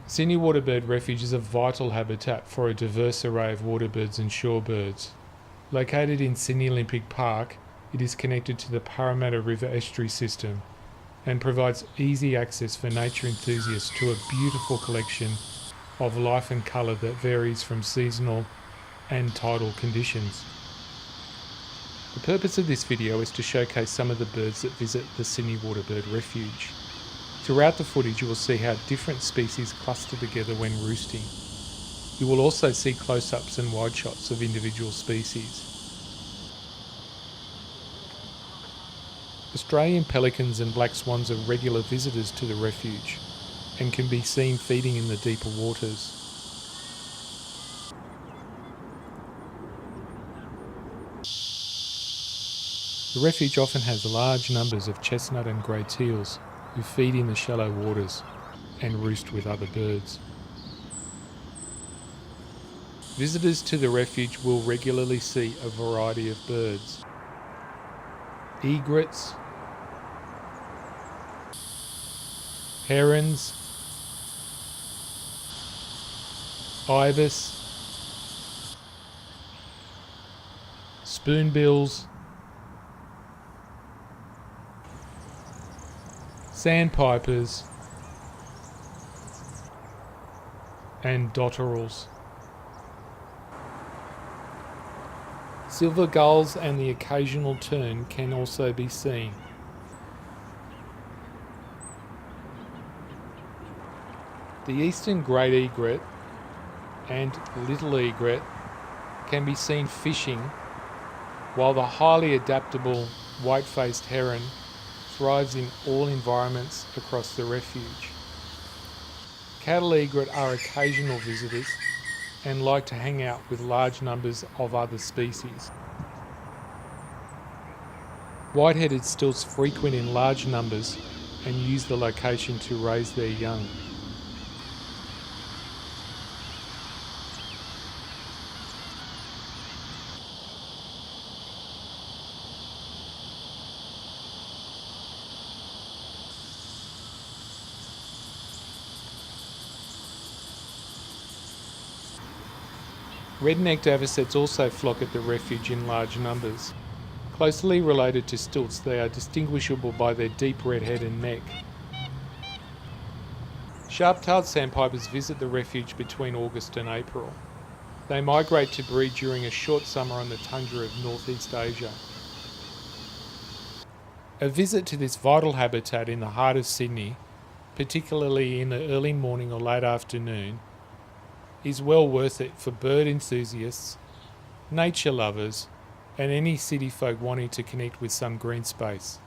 Sydney Waterbird Refuge is a vital habitat for a diverse array of waterbirds and shorebirds. Located in Sydney Olympic Park, it is connected to the Parramatta River estuary system and provides easy access for nature enthusiasts to a beautiful collection of life and colour that varies from seasonal and tidal conditions. The purpose of this video is to showcase some of the birds that visit the Sydney Waterbird Refuge. Throughout the footage you will see how different species cluster together when roosting. You will also see close-ups and wide shots of individual species. Australian pelicans and black swans are regular visitors to the refuge and can be seen feeding in the deeper waters. The refuge often has large numbers of chestnut and grey teals who feed in the shallow waters and roost with other birds. Visitors to the refuge will regularly see a variety of birds. Egrets, herons, ibis, spoonbills, sandpipers, and dotterels. Silver gulls and the occasional tern can also be seen. The eastern great egret and little egret can be seen fishing, while the highly adaptable white-faced heron thrives in all environments across the refuge. Cattle egret are occasional visitors and like to hang out with large numbers of other species. White-headed stilts frequent in large numbers and use the location to raise their young. Red-necked avocets also flock at the refuge in large numbers. Closely related to stilts, they are distinguishable by their deep red head and neck. Sharp-tailed sandpipers visit the refuge between August and April. They migrate to breed during a short summer on the tundra of Northeast Asia. A visit to this vital habitat in the heart of Sydney, particularly in the early morning or late afternoon, is well worth it for bird enthusiasts, nature lovers, and any city folk wanting to connect with some green space.